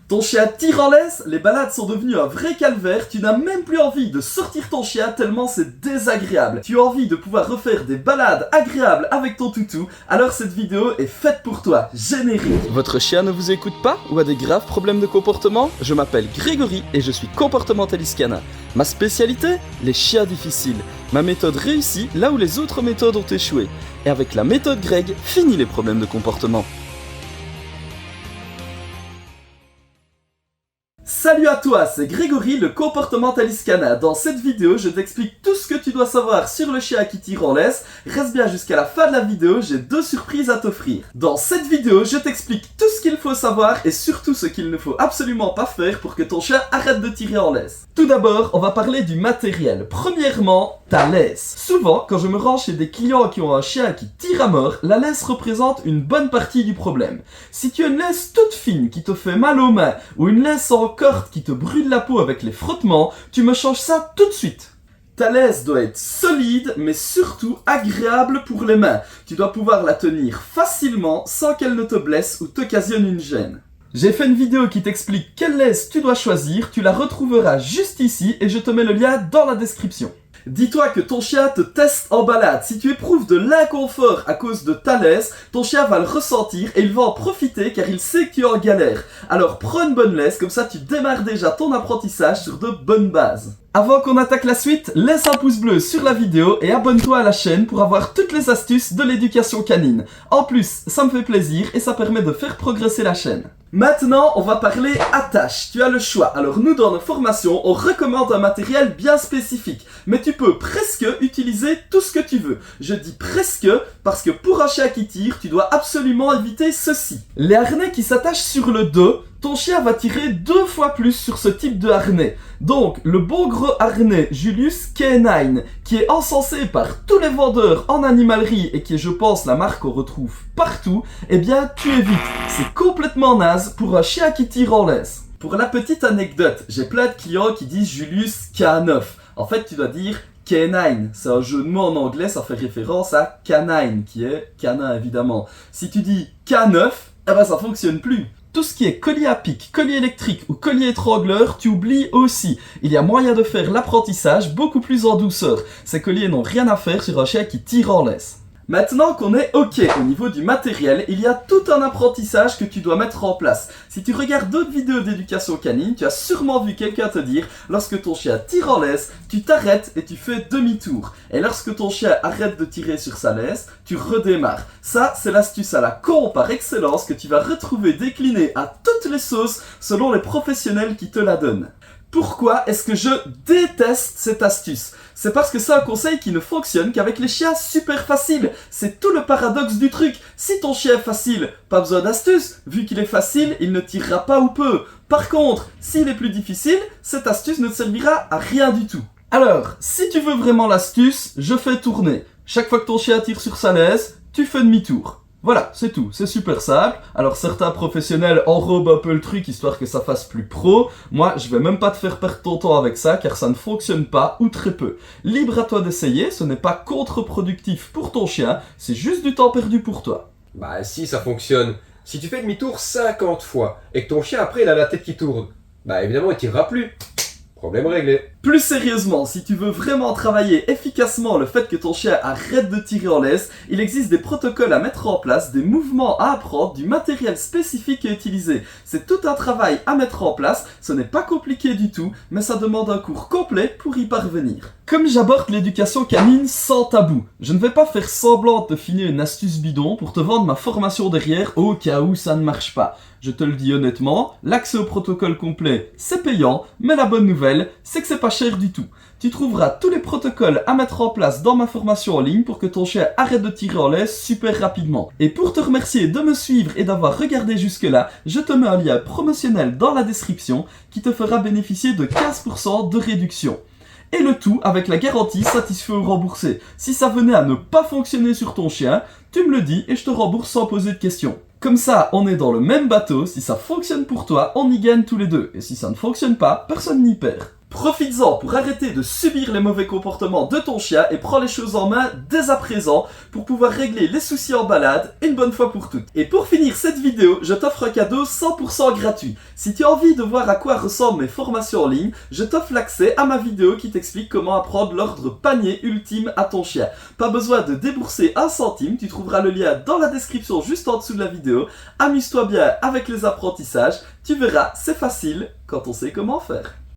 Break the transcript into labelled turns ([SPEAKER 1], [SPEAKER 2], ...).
[SPEAKER 1] Ton chien tire en laisse, les balades sont devenues un vrai calvaire, tu n'as même plus envie de sortir ton chien tellement c'est désagréable. Tu as envie de pouvoir refaire des balades agréables avec ton toutou, alors cette vidéo est faite pour toi. Générique. Votre chien ne vous écoute pas ou a des graves problèmes de comportement? Je m'appelle Grégory et je suis comportementaliste canin. Ma spécialité? Les chiens difficiles. Ma méthode réussit là où les autres méthodes ont échoué. Et avec la méthode Greg, fini les problèmes de comportement. Salut à toi, c'est Grégory, le comportementaliste canin. Dans cette vidéo, je t'explique tout ce que tu dois savoir sur le chien qui tire en laisse. Reste bien jusqu'à la fin de la vidéo, j'ai 2 surprises à t'offrir. Dans cette vidéo, je t'explique tout ce qu'il faut savoir et surtout ce qu'il ne faut absolument pas faire pour que ton chien arrête de tirer en laisse. Tout d'abord, on va parler du matériel. Premièrement, ta laisse. Souvent, quand je me rends chez des clients qui ont un chien qui tire à mort, la laisse représente une bonne partie du problème. Si tu as une laisse toute fine qui te fait mal aux mains ou une laisse en corde qui te brûle la peau avec les frottements, tu me changes ça tout de suite. Ta laisse doit être solide, mais surtout agréable pour les mains. Tu dois pouvoir la tenir facilement sans qu'elle ne te blesse ou t'occasionne une gêne. J'ai fait une vidéo qui t'explique quelle laisse tu dois choisir, tu la retrouveras juste ici et je te mets le lien dans la description. Dis-toi que ton chien te teste en balade. Si tu éprouves de l'inconfort à cause de ta laisse, ton chien va le ressentir et il va en profiter car il sait que tu es en galère. Alors prends une bonne laisse, comme ça tu démarres déjà ton apprentissage sur de bonnes bases. Avant qu'on attaque la suite, laisse un pouce bleu sur la vidéo et abonne-toi à la chaîne pour avoir toutes les astuces de l'éducation canine. En plus, ça me fait plaisir et ça permet de faire progresser la chaîne. Maintenant, on va parler attache. Tu as le choix. Alors nous, dans nos formations, on recommande un matériel bien spécifique. Mais tu peux presque utiliser tout ce que tu veux. Je dis presque parce que pour un chien qui tire, tu dois absolument éviter ceci. Les harnais qui s'attachent sur le dos. Ton chien va tirer 2 fois plus sur ce type de harnais. Donc, le bon gros harnais Julius K9, qui est encensé par tous les vendeurs en animalerie et qui est, je pense, la marque qu'on retrouve partout, eh bien, tu évites. C'est complètement naze pour un chien qui tire en laisse. Pour la petite anecdote, j'ai plein de clients qui disent Julius K9. En fait, tu dois dire K9, c'est un jeu de mots en anglais, ça fait référence à canine, qui est canin évidemment. Si tu dis K9, eh ben ça fonctionne plus. Tout ce qui est collier à pic, collier électrique ou collier étrangleur, tu oublies aussi. Il y a moyen de faire l'apprentissage beaucoup plus en douceur. Ces colliers n'ont rien à faire sur un chien qui tire en laisse. Maintenant qu'on est OK au niveau du matériel, il y a tout un apprentissage que tu dois mettre en place. Si tu regardes d'autres vidéos d'éducation canine, tu as sûrement vu quelqu'un te dire « Lorsque ton chien tire en laisse, tu t'arrêtes et tu fais demi-tour. Et lorsque ton chien arrête de tirer sur sa laisse, tu redémarres. » Ça, c'est l'astuce à la con par excellence que tu vas retrouver déclinée à toutes les sauces selon les professionnels qui te la donnent. Pourquoi est-ce que je déteste cette astuce? C'est parce que c'est un conseil qui ne fonctionne qu'avec les chiens super faciles. C'est tout le paradoxe du truc. Si ton chien est facile, pas besoin d'astuce. Vu qu'il est facile, il ne tirera pas ou peu. Par contre, s'il est plus difficile, cette astuce ne te servira à rien du tout. Alors, si tu veux vraiment l'astuce, je fais tourner. Chaque fois que ton chien tire sur sa laisse, tu fais demi-tour. Voilà, c'est tout, c'est super simple. Alors certains professionnels enrobent un peu le truc histoire que ça fasse plus pro. Moi, je vais même pas te faire perdre ton temps avec ça car ça ne fonctionne pas ou très peu. Libre à toi d'essayer, ce n'est pas contre-productif pour ton chien, c'est juste du temps perdu pour toi.
[SPEAKER 2] Bah si, ça fonctionne. Si tu fais demi-tour 50 fois et que ton chien après il a la tête qui tourne, bah évidemment il tirera plus. Problème réglé.
[SPEAKER 1] Plus sérieusement, si tu veux vraiment travailler efficacement le fait que ton chien arrête de tirer en laisse, il existe des protocoles à mettre en place, des mouvements à apprendre, du matériel spécifique à utiliser. C'est tout un travail à mettre en place, ce n'est pas compliqué du tout, mais ça demande un cours complet pour y parvenir. Comme j'aborde l'éducation canine sans tabou, je ne vais pas faire semblant de te filer une astuce bidon pour te vendre ma formation derrière au cas où ça ne marche pas. Je te le dis honnêtement, l'accès au protocole complet, c'est payant, mais la bonne nouvelle, c'est que c'est pas cher du tout. Tu trouveras tous les protocoles à mettre en place dans ma formation en ligne pour que ton chien arrête de tirer en laisse super rapidement. Et pour te remercier de me suivre et d'avoir regardé jusque-là, je te mets un lien promotionnel dans la description qui te fera bénéficier de 15% de réduction. Et le tout avec la garantie satisfait ou remboursé. Si ça venait à ne pas fonctionner sur ton chien, tu me le dis et je te rembourse sans poser de questions. Comme ça, on est dans le même bateau, si ça fonctionne pour toi, on y gagne tous les deux. Et si ça ne fonctionne pas, personne n'y perd. Profites-en pour arrêter de subir les mauvais comportements de ton chien et prends les choses en main dès à présent pour pouvoir régler les soucis en balade une bonne fois pour toutes. Et pour finir cette vidéo, je t'offre un cadeau 100% gratuit. Si tu as envie de voir à quoi ressemblent mes formations en ligne, je t'offre l'accès à ma vidéo qui t'explique comment apprendre l'ordre panier ultime à ton chien. Pas besoin de débourser un centime, tu trouveras le lien dans la description juste en dessous de la vidéo. Amuse-toi bien avec les apprentissages, tu verras, c'est facile quand on sait comment faire.